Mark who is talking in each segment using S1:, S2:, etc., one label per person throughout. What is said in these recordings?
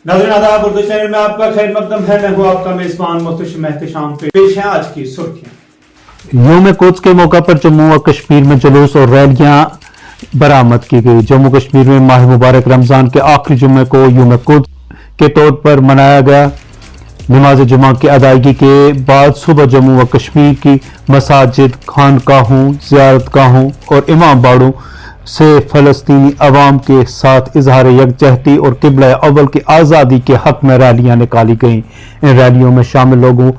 S1: नाज़रीन आदाब, उर्दू चैनल में आपका खैर मकदम है। मैं हूं आपका मेजबान मुस्तशिम एहतशाम। पेश है आज की सुर्खियां।
S2: यौम कुद्स के मौका पर जम्मू व कश्मीर में जुलूस और रैलियां बरामद की गई। जम्मू कश्मीर में माह मुबारक रमजान के आखिरी जुम्मे को यौम कुद्स के तौर पर मनाया गया। नमाज जुमा की अदायगी के बाद सुबह जम्मू व कश्मीर की मसाजिद, खानकाहों, ज़ियारतगाहों और इमाम बाड़ों से फ़लस्तीनी अवाम के साथ इजहार यकजहती और क़िबला अव्वल की आज़ादी के हक में रैलियां निकाली गईं। इन रैलियों में शामिल लोगों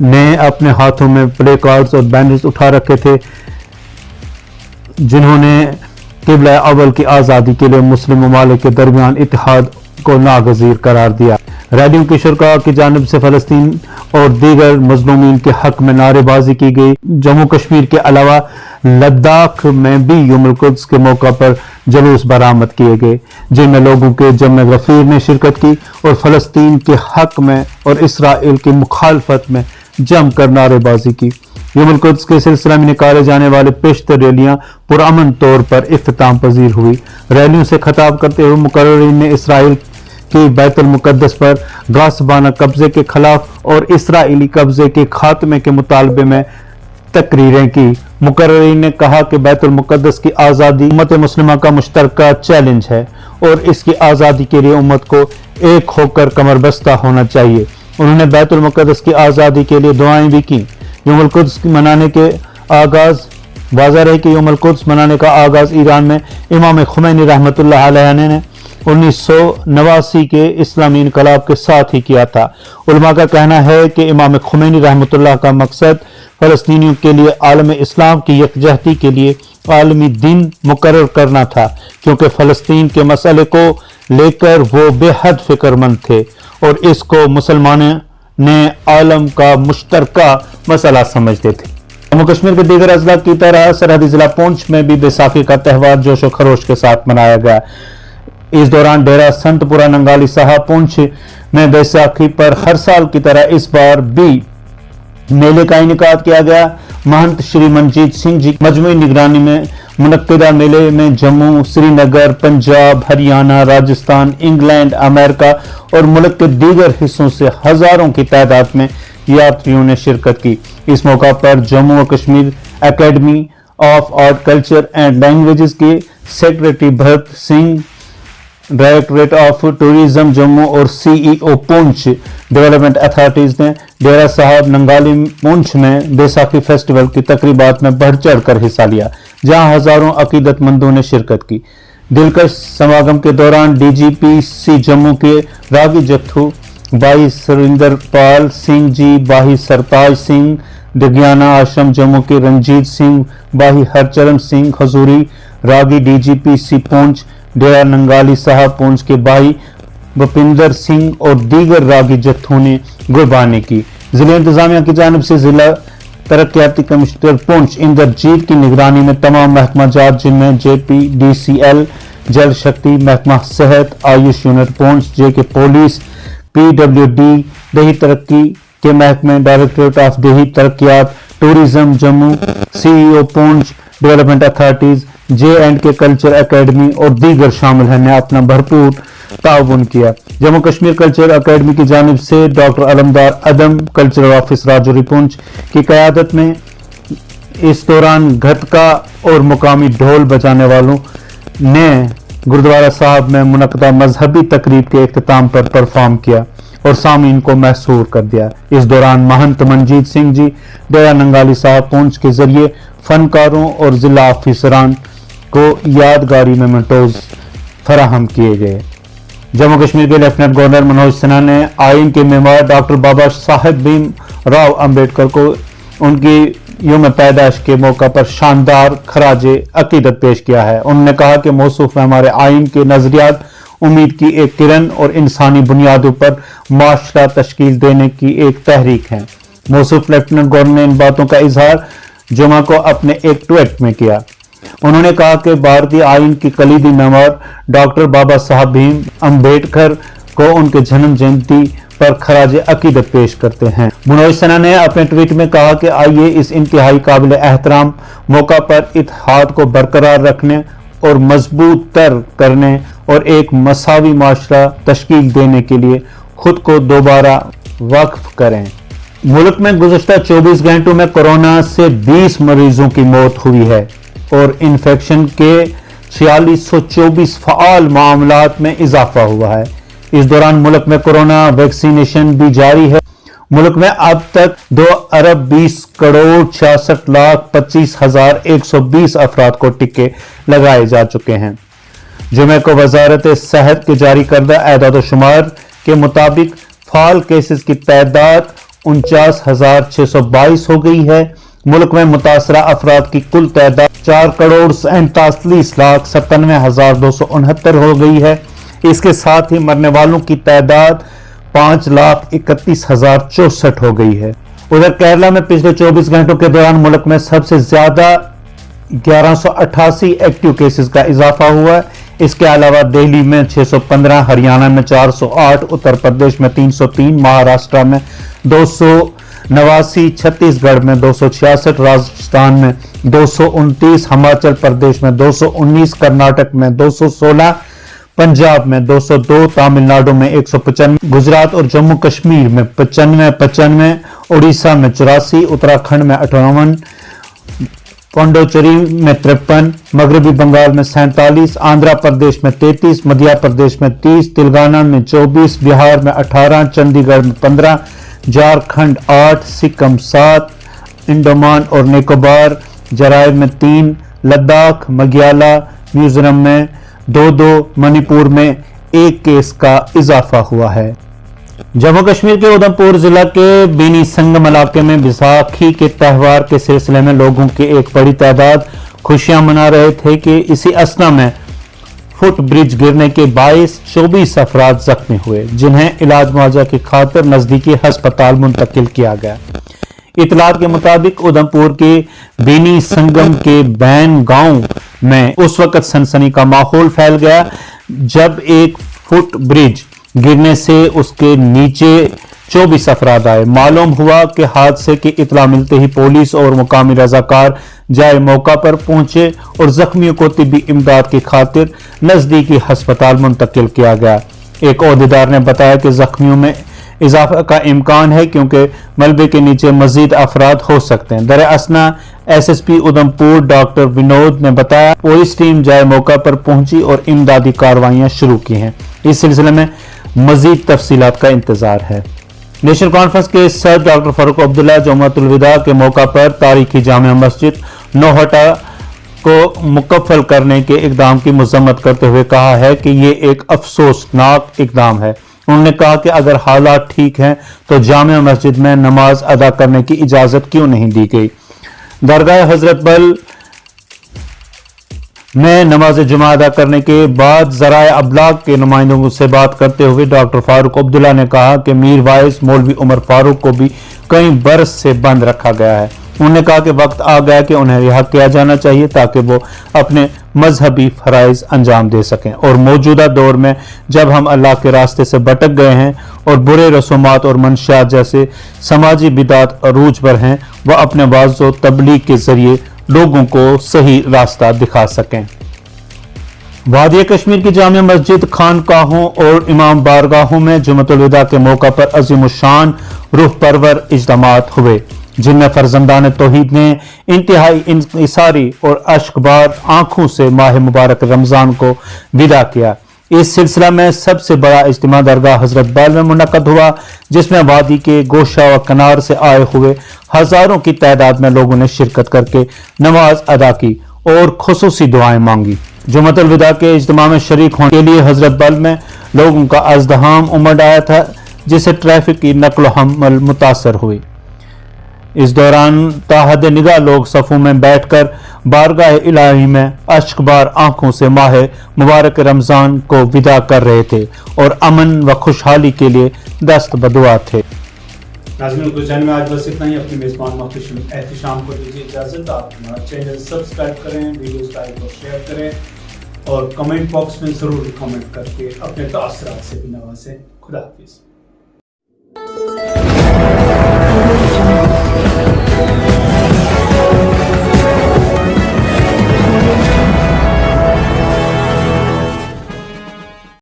S2: ने अपने हाथों में प्ले कार्ड्स और बैनर्स उठा रखे थे, जिन्होंने क़िबला अव्वल की आज़ादी के लिए मुस्लिम ममालिक के दरमियान इत्तेहाद को नागज़ीर करार दिया। रैलियों की शुरका की जानिब से फ़लस्तीन और दीगर मज़लूमीन के हक में नारेबाजी की गई। जम्मू कश्मीर के अलावा लद्दाख में भी यौम कुद्स के मौका पर जुलूस बरामद किए गए, जिनमें लोगों के जमे गफीर ने शिरकत की और फ़लस्तीन के हक में और इसराइल की मुखालफत में जमकर नारेबाजी की। यौम कुद्स के सिलसिले में निकाले जाने वाले पेशतर रैलियां पुरअमन तौर पर इख्तिताम पजीर हुई। रैलियों से खिताब करते हुए मुकर्रिरीन ने इसराइल की बैतुल मुक़द्दस पर गासिबाना कब्जे के खिलाफ और इसराइली कब्जे के खात्मे के मुतालबे में तकरीरें की। मुकर्रिरीन ने कहा कि बैतुल मुक़द्दस की आज़ादी उम्मत मुस्लिमा का मुश्तरका चैलेंज है और इसकी आज़ादी के लिए उम्मत को एक होकर कमरबस्ता होना चाहिए। उन्होंने बैतुल मुक़द्दस की आज़ादी के लिए दुआएं भी की। यौम कुद्स मनाने के आगाज़ वाज़ेह है कि यौम कुद्स मनाने का आगाज़ ईरान में इमाम खुमैनी रहमतुल्लाह अलैह ने 1989 के इस्लामी इनकलाब के साथ ही किया था। उलमा का कहना है कि इमाम खुमैनी रहमतुल्लाह का मकसद फ़लस्तीनियों के लिए आलम इस्लाम की यकजहती के लिए आलमी दिन मुकर्रर करना था, क्योंकि फ़लस्तीन के मसले को लेकर वो बेहद फिक्रमंद थे और इसको मुसलमानों ने आलम का मुश्तरका मसला समझते थे। जम्मू कश्मीर के दीगर अजला की तरह सरहदी जिला पुंछ में भी बैसाखी का त्यौहार जोशो खरोश के साथ मनाया गया। इस दौरान डेरा संतपुरा नंगाली साहब पुंछ में बैसाखी पर हर साल की तरह इस बार भी मेले का इनेकाद किया गया। महंत श्री मनजीत सिंह जी मजमूई निगरानी में मुनक्किदा मेले में जम्मू, श्रीनगर, पंजाब, हरियाणा, राजस्थान, इंग्लैंड, अमेरिका और मुल्क के दीगर हिस्सों से हजारों की तादाद में यात्रियों ने शिरकत की। इस मौका पर जम्मू व Kashmir academy of art, culture and languages के secretary Bharat Singh, directorate of tourism Jammu और सीईओ पुंछ डेवलपमेंट अथॉरिटीज ने डेरा साहब नंगाली पुंछ में बैसाखी फेस्टिवल की तकरीबात में बढ़ चढ़ कर हिस्सा लिया, जहां हजारों अकीदतमंदों ने शिरकत की। दिलकश समागम के दौरान डीजीपी जम्मू के रागी जत्थू भाई सुरिंदर पाल सिंह जी, भाई सरताज सिंह, दगियाना आश्रम जम्मू के रंजीत सिंह, भाई हरचरण सिंह हजूरी, रागी डीजीपी पुंछ, डेरा नंगाली साहब पुंछ के भाई भूपिंदर सिंह और दीगर रागी जत्थों ने गुरबानी की। जिला इंतजामिया की जानिब से जिला तरक्याती कमिश्नर पुंछ इंद्रजीत की निगरानी में तमाम महकमा जात, जिनमें JPDCL जल शक्ति, महकमा सेहत, Ayush unit Poonch, JK police, PWD देही तरक्की के महकमे, डायरेक्टरेट ऑफ देही तरक्यात, tourism Jammu, CEO Poonch, development authorities, J&K culture academy और दीगर शामिल हैं ने अपना भरपूर ताउन किया। जम्मू कश्मीर कल्चर एकेडमी की जानिब से डॉक्टर अलमदार अदम, कल्चरल ऑफिस राजौरी पुंछ की क़यादत में इस दौरान गतका और मुकामी ढोल बजाने वालों ने गुरुद्वारा साहब में मुनक्किदा मजहबी तकरीब के इख्तिताम पर परफॉर्म किया और सामीन को महसूर कर दिया। इस दौरान महंत मनजीत सिंह जी डेरा नंगाली साहब पुंछ के जरिए फनकारों और जिला ऑफिसरान को यादगारी मेमेंटोज फराहम किए गए। जम्मू कश्मीर के लेफ्टिनेंट गवर्नर मनोज सिन्हा ने आइन के मेमार डॉक्टर बाबा साहेब भीम राव अम्बेडकर को उनकी यौम पैदाइश के मौका पर शानदार खराज अकीदत पेश किया है। उन्होंने कहा कि मौसूफ में हमारे आइन के नजरियात उम्मीद की एक किरण और इंसानी बुनियादों पर माशरा तश्कील देने की एक तहरीक है। मौसूफ लेफ्टिनेंट गवर्नर ने इन बातों का इजहार जुमा को अपने एक ट्वीट में किया। उन्होंने कहा कि भारतीय आइन की कलीदी मेमार डॉक्टर बाबा साहब भीम अम्बेडकर को उनके जन्म जयंती पर खराज अकीदत पेश करते हैं। मनोज सिन्हा ने अपने ट्वीट में कहा कि आइए इस इंतहाई काबिल एहतराम मौका पर इत्तेहाद को बरकरार रखने और मजबूत तर करने اور ایک مساوی معاشرہ تشکیل دینے کے لیے خود کو دوبارہ وقف کریں۔ ملک میں گزشتہ 24 گھنٹوں میں کورونا سے 20 مریضوں کی موت ہوئی ہے اور انفیکشن کے 4624 فعال معاملات میں اضافہ ہوا ہے۔ اس دوران ملک میں کورونا ویکسینیشن بھی جاری ہے۔ ملک میں اب تک 2,20,66,25,120 افراد کو ٹکے لگائے جا چکے ہیں۔ جمعہ کو وزارت صحت کے جاری کردہ اعداد و شمار کے مطابق فعال کیسز کی تعداد 49,622 ہو گئی ہے۔ ملک میں متاثرہ افراد کی کل تعداد 4,47,97,269 ہو گئی ہے۔ اس کے ساتھ ہی مرنے والوں کی تعداد 5,31,064 ہو گئی ہے۔ ادھر کیرلا میں پچھلے 24 گھنٹوں کے دوران ملک میں سب سے زیادہ 1188 ایکٹیو کیسز کا اضافہ ہوا ہے۔ اس کے علاوہ دہلی میں 615، ہریانہ میں 408، اتر پردیش میں 303، مہاراشٹرا میں 289، چھتیس گڑھ میں 266، راجستھان میں 229، ہماچل پردیش میں 219، کرناٹک میں 216، پنجاب میں 202، تامل ناڈو میں 195، گجرات اور جموں کشمیر میں 95، اڑیسہ میں 84، اتراکھنڈ میں 58، پونڈوچری میں 53، مغربی بنگال میں 47، آندھرا پردیش میں 33، مدھیہ پردیش میں 30، تلنگانہ میں 24، بہار میں 18، چندی گڑھ میں 15، جھارکھنڈ 8، سکم 7، انڈمان اور نکوبار جزائر میں 3، لداخ، میگھالیہ، میزورم میں 2، منی پور میں 1 کیس کا اضافہ ہوا ہے۔ جموں کشمیر کے ادھمپور ضلع کے بینی سنگم علاقے میں بیساکھی کے تہوار کے سلسلے میں لوگوں کی ایک بڑی تعداد خوشیاں منا رہے تھے کہ اسی اثنا میں فٹ برج گرنے کے باعث 24 افراد زخمی ہوئے، جنہیں علاج معالجہ کی خاطر نزدیکی ہسپتال منتقل کیا گیا۔ اطلاعات کے مطابق ادھمپور کے بینی سنگم کے بین گاؤں میں اس وقت سنسنی کا ماحول پھیل گیا جب ایک فٹ برج گرنے سے اس کے نیچے 24 افراد آئے۔ معلوم ہوا کہ حادثے کی اطلاع ملتے ہی پولیس اور مقامی رضاکار جائے موقع پر پہنچے اور زخمیوں کو طبی امداد کی خاطر نزدیکی ہسپتال منتقل کیا گیا۔ ایک عہدیدار نے بتایا کہ زخمیوں میں اضافہ کا امکان ہے کیونکہ ملبے کے نیچے مزید افراد ہو سکتے ہیں۔ در اثنا S P Udhampur doctor Vinod نے بتایا پولیس ٹیم جائے موقع پر پہنچی اور امدادی کارروائیاں شروع کی ہیں۔ اس سلسلے میں مزید تفصیلات کا انتظار ہے۔ نیشنل کانفرنس کے صدر ڈاکٹر فاروق عبداللہ جمعۃ الوداع کے موقع پر تاریخی جامع مسجد نوہٹا کو مکفل کرنے کے اقدام کی مذمت کرتے ہوئے کہا ہے کہ یہ ایک افسوسناک اقدام ہے۔ انہوں نے کہا کہ اگر حالات ٹھیک ہیں تو جامع مسجد میں نماز ادا کرنے کی اجازت کیوں نہیں دی گئی؟ درگاہ حضرت بل میں نماز جمعہ ادا کرنے کے بعد ذرائع ابلاغ کے نمائندوں سے بات کرتے ہوئے ڈاکٹر فاروق عبداللہ نے کہا کہ میر وائس مولوی عمر فاروق کو بھی کئی برس سے بند رکھا گیا ہے۔ انہوں نے کہا کہ وقت آ گیا کہ انہیں رہا کیا جانا چاہیے تاکہ وہ اپنے مذہبی فرائض انجام دے سکیں، اور موجودہ دور میں جب ہم اللہ کے راستے سے بھٹک گئے ہیں اور برے رسومات اور منشیات جیسے سماجی بدعات عروج پر ہیں، وہ اپنے وعظ و تبلیغ کے ذریعے لوگوں کو صحیح راستہ دکھا سکیں۔ وادی کشمیر کی جامع مسجد، خانقاہوں اور امام بارگاہوں میں جمعۃ الوداع کے موقع پر عظیم الشان روح پرور اجتماعات ہوئے، جن میں فرزندان توحید نے انتہائی انکساری اور اشک بار آنکھوں سے ماہ مبارک رمضان کو وداع کیا۔ اس سلسلہ میں سب سے بڑا اجتماع درگاہ حضرت بل میں منعقد ہوا، جس میں وادی کے گوشہ و کنار سے آئے ہوئے ہزاروں کی تعداد میں لوگوں نے شرکت کر کے نماز ادا کی اور خصوصی دعائیں مانگی۔ جمعۃ الوداع کے اجتماع میں شریک ہونے کے لیے حضرت بل میں لوگوں کا ازدحام امڈ آیا تھا، جس سے ٹریفک کی نقل و حمل متاثر ہوئی۔ اس دوران تاحد نگاہ لوگ صفوں میں بیٹھ کر بارگاہ الہی میں اشک بار آنکھوں سے ماہ مبارک رمضان کو وداع کر رہے تھے اور امن و خوشحالی کے لیے دست بدعا تھے۔
S1: ناظرین کو چینل میں آج بس اتنا ہی۔ اپنے میزبان محتشم احتشام کو دیجیے اجازت۔ آپ ہمارا چینل سبسکرائب کریں، ویڈیوز لائک اور شیئر کریں، اور کمنٹ باکس میں ضرور کمنٹ کر کے اپنے تاثرات سے بھی نوازیں۔ خدا حافظ۔